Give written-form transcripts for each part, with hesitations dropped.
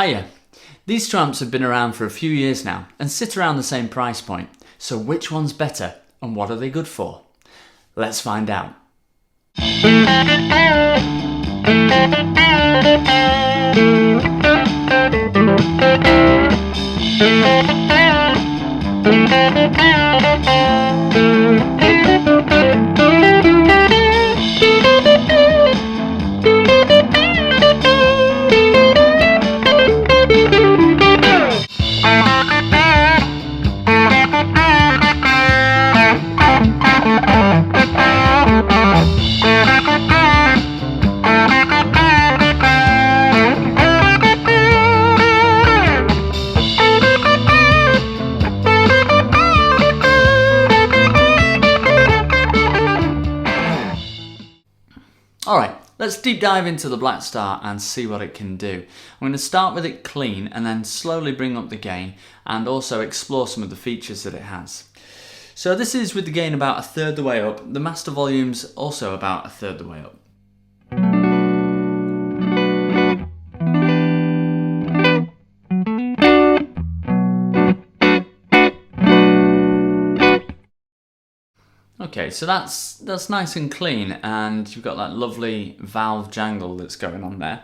Hiya! These two amps have been around for a few years now and sit around the same price point. So which one's better and what are they good for? Let's find out. Alright, let's deep dive into the Blackstar and see what it can do. I'm going to start with it clean and then slowly bring up the gain and also explore some of the features that it has. So this is with the gain about a third the way up, the master volume's also about a third the way up. Okay, so that's nice and clean, and you've got that lovely valve jangle that's going on there.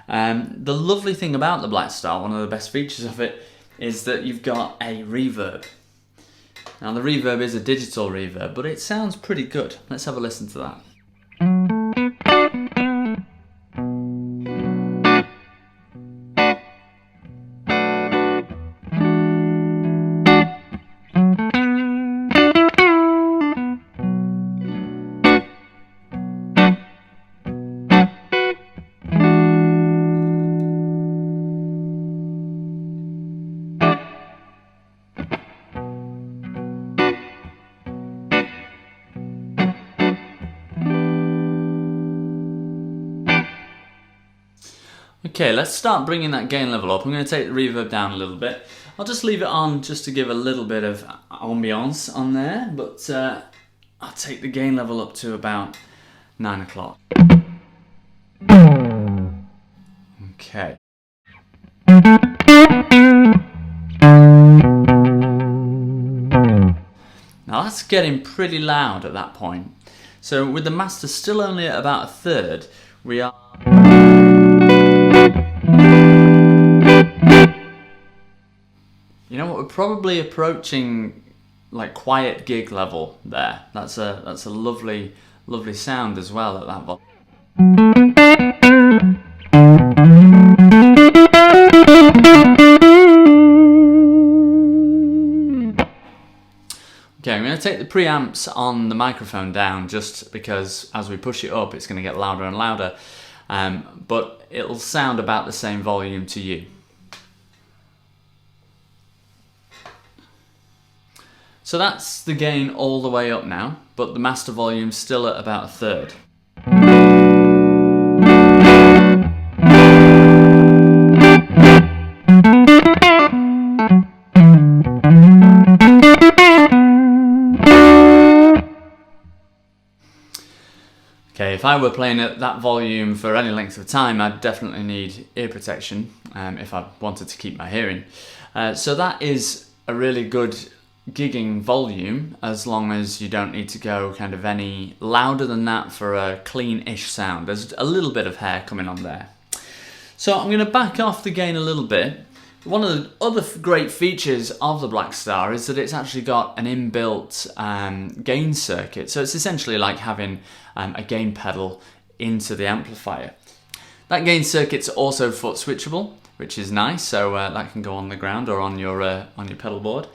The lovely thing about the Blackstar, one of the best features of it, is that you've got a reverb. Now the reverb is a digital reverb, but it sounds pretty good. Let's have a listen to that. Okay, let's start bringing that gain level up. I'm going to take the reverb down a little bit. I'll just leave it on just to give a little bit of ambience on there, but I'll take the gain level up to about 9 o'clock. Okay. Now that's getting pretty loud at that point. So with the master still only at about a third, we are... You know what, we're probably approaching like quiet gig level there. That's a lovely sound as well at that volume. Okay, I'm going to take the preamps on the microphone down just because as we push it up it's going to get louder and louder, but it'll sound about the same volume to you. So that's the gain all the way up now, but the master volume's still at about a third. Okay, if I were playing at that volume for any length of time, I'd definitely need ear protection if I wanted to keep my hearing. So that is a really good gigging volume as long as you don't need to go kind of any louder than that for a clean-ish sound. There's a little bit of hair coming on there. So I'm going to back off the gain a little bit. One of the other great features of the Blackstar is that it's actually got an inbuilt gain circuit. So it's essentially like having a gain pedal into the amplifier. That gain circuit's also foot switchable, which is nice. So that can go on the ground or on your pedal board.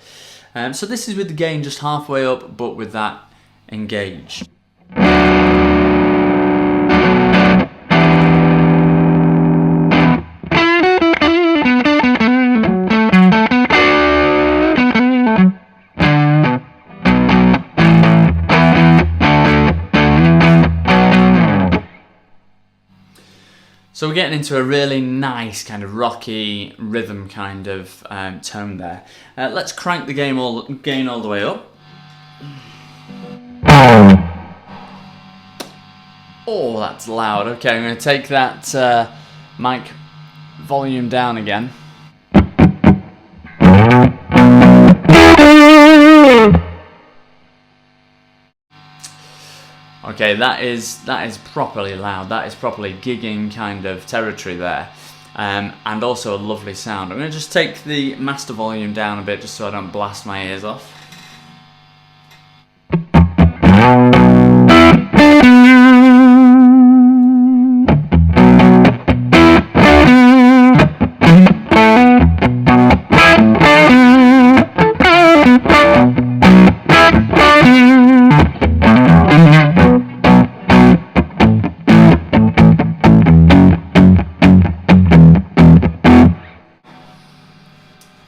So this is with the gain just halfway up, but with that engaged. So we're getting into a really nice kind of rocky rhythm kind of tone there. Let's crank the gain all the way up. Oh, that's loud. Okay, I'm going to take that mic volume down again. Okay, that is properly loud. That is properly gigging kind of territory there, and also a lovely sound. I'm going to just take the master volume down a bit just so I don't blast my ears off.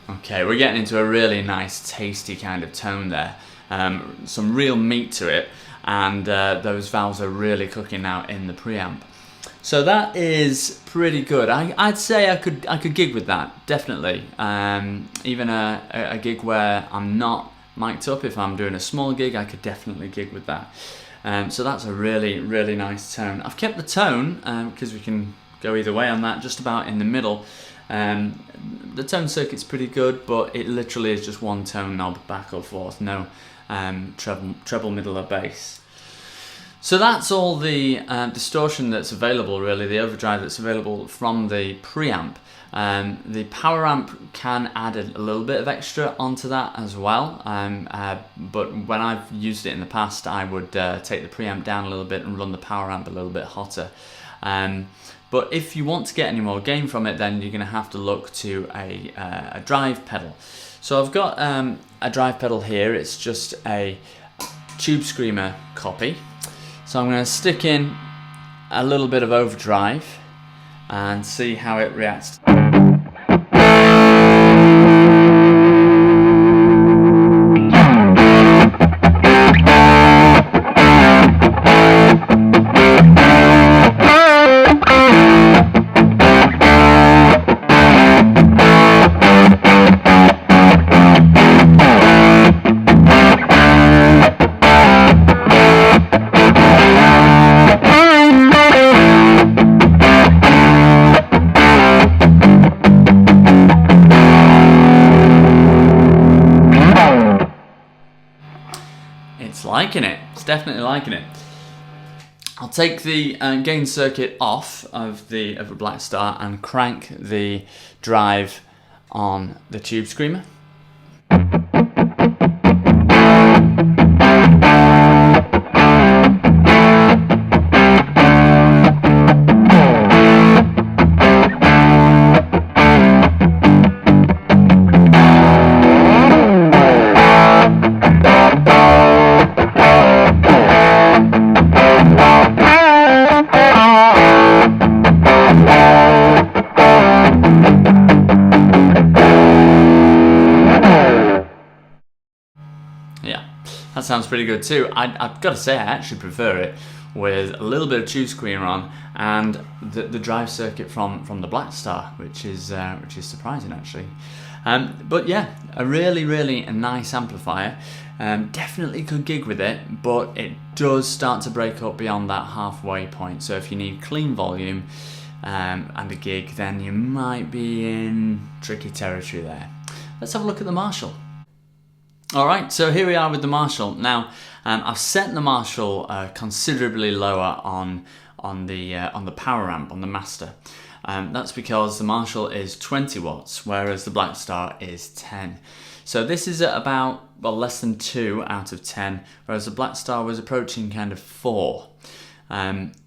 Okay, we're getting into a really nice, tasty kind of tone there. Some real meat to it, and those valves are really cooking out in the preamp. So that is pretty good. I'd say I could gig with that, definitely. Even a gig where I'm not mic'd up, if I'm doing a small gig, I could definitely gig with that. So that's a really, really nice tone. I've kept the tone, because we can go either way on that, just about in the middle. The tone circuit's pretty good, but it literally is just one tone knob back or forth, no treble, middle or bass. So that's all the distortion that's available, really, the overdrive that's available from the preamp. The power amp can add a little bit of extra onto that as well, but when I've used it in the past, I would take the preamp down a little bit and run the power amp a little bit hotter. But if you want to get any more gain from it, then you're going to have to look to a drive pedal. So I've got a drive pedal here. It's just a Tube Screamer copy. So I'm going to stick in a little bit of overdrive and see how it reacts. Liking it. It's definitely liking it. I'll take the gain circuit off of the Blackstar and crank the drive on the Tube Screamer. That sounds pretty good too. I've got to say, I actually prefer it with a little bit of Tube Screamer on and the drive circuit from the Blackstar, which is surprising actually. But yeah, a really nice amplifier. Definitely could gig with it, but it does start to break up beyond that halfway point. So if you need clean volume and a gig, then you might be in tricky territory there. Let's have a look at the Marshall. Alright, so here we are with the Marshall. Now, I've set the Marshall considerably lower on the power amp, on the master. That's because the Marshall is 20 watts, whereas the Blackstar is 10. So this is at about, well, less than 2 out of 10, whereas the Blackstar was approaching kind of 4.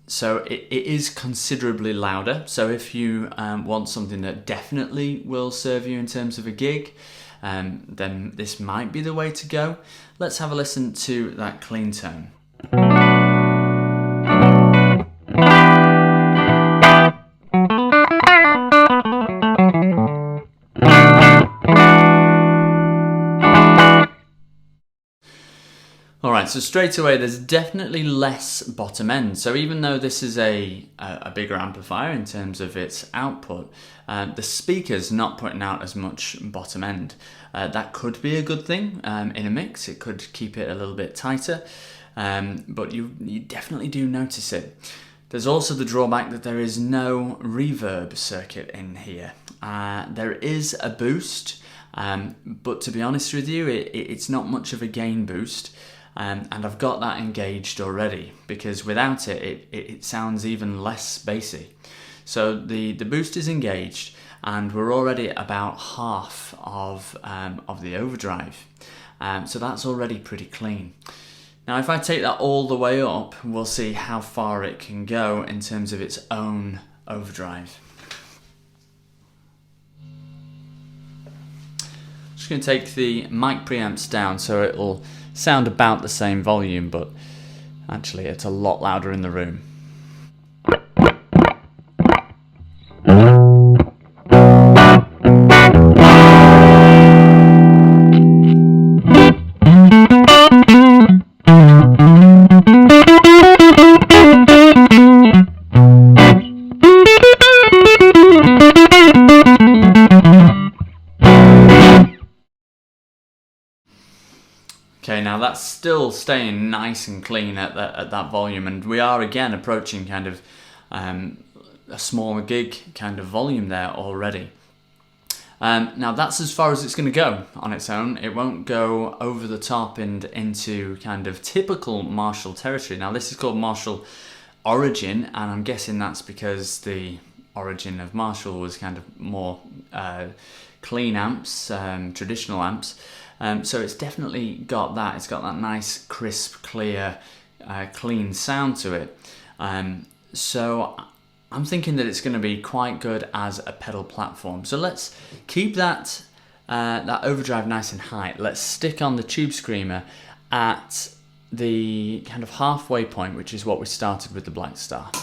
So it is considerably louder. So if you want something that definitely will serve you in terms of a gig, then this might be the way to go. Let's have a listen to that clean tone. Alright, so straight away there's definitely less bottom end. So even though this is a bigger amplifier in terms of its output, the speaker's not putting out as much bottom end. That could be a good thing in a mix. It could keep it a little bit tighter, but you definitely do notice it. There's also the drawback that there is no reverb circuit in here. There is a boost, but to be honest with you, it's not much of a gain boost, and I've got that engaged already, because without it sounds even less bassy. So the boost is engaged, and we're already at about half of the overdrive, so that's already pretty clean. Now if I take that all the way up, we'll see how far it can go in terms of its own overdrive. Just going to take the mic preamps down so it'll sound about the same volume, but actually it's a lot louder in the room. Okay, now that's still staying nice and clean at that volume, and we are again approaching kind of a smaller gig kind of volume there already. Now that's as far as it's going to go on its own. It won't go over the top and into kind of typical Marshall territory. Now this is called Marshall Origin, and I'm guessing that's because the origin of Marshall was kind of more clean amps, traditional amps. So it's definitely got that. It's got that nice, crisp, clear, clean sound to it. So I'm thinking that it's going to be quite good as a pedal platform. So let's keep that overdrive nice and high. Let's stick on the Tube Screamer at the kind of halfway point, which is what we started with the Blackstar.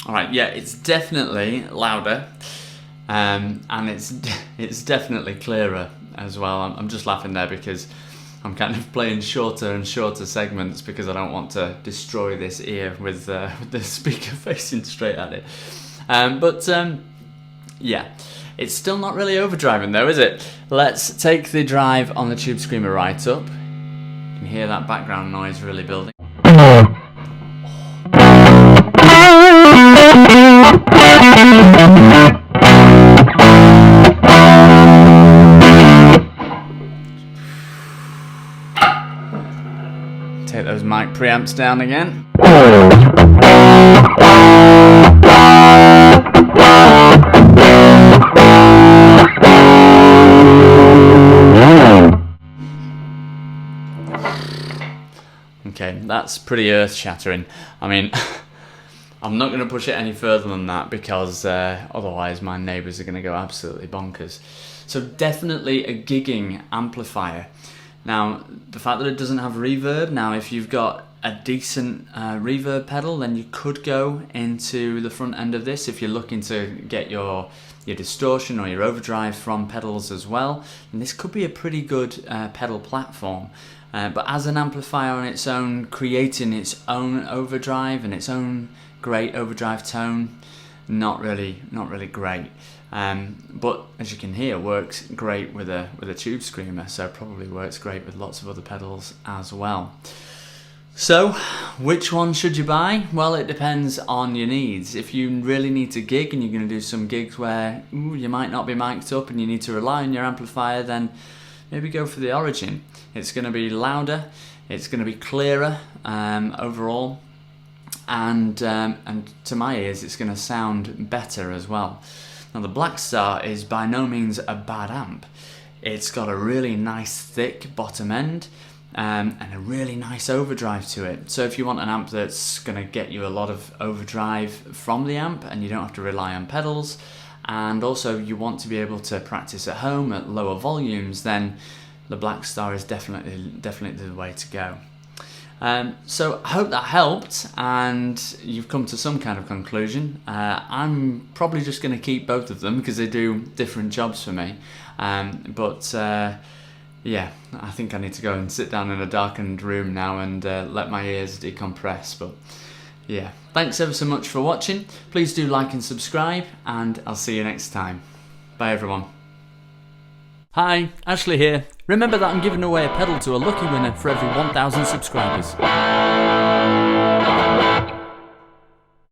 Alright, yeah, it's definitely louder, and it's definitely clearer as well. I'm just laughing there because I'm kind of playing shorter and shorter segments because I don't want to destroy this ear with the speaker facing straight at it. Yeah, it's still not really overdriving though, is it? Let's take the drive on the Tube Screamer right up. You can hear that background noise really building. Take those mic preamps down again. Okay, that's pretty earth-shattering. I mean, I'm not going to push it any further than that because otherwise my neighbours are going to go absolutely bonkers. So definitely a gigging amplifier. Now, the fact that it doesn't have reverb, now if you've got a decent reverb pedal, then you could go into the front end of this if you're looking to get your distortion or your overdrive from pedals as well. And this could be a pretty good pedal platform. But as an amplifier on its own, creating its own overdrive and its own great overdrive tone, not really great. But as you can hear, works great with a Tube Screamer, so probably works great with lots of other pedals as well. So, which one should you buy? Well, it depends on your needs. If you really need to gig and you're going to do some gigs where you might not be mic'd up and you need to rely on your amplifier, then maybe go for the Origin. It's going to be louder, it's going to be clearer overall, and to my ears it's going to sound better as well. Now the Blackstar is by no means a bad amp. It's got a really nice thick bottom end and a really nice overdrive to it. So if you want an amp that's going to get you a lot of overdrive from the amp and you don't have to rely on pedals, and also you want to be able to practice at home at lower volumes, then the Blackstar is definitely the way to go. So I hope that helped and you've come to some kind of conclusion. I'm probably just going to keep both of them because they do different jobs for me. yeah, I think I need to go and sit down in a darkened room now and let my ears decompress. But yeah, thanks ever so much for watching. Please do like and subscribe, and I'll see you next time. Bye everyone. Hi, Ashley here. Remember that I'm giving away a pedal to a lucky winner for every 1,000 subscribers.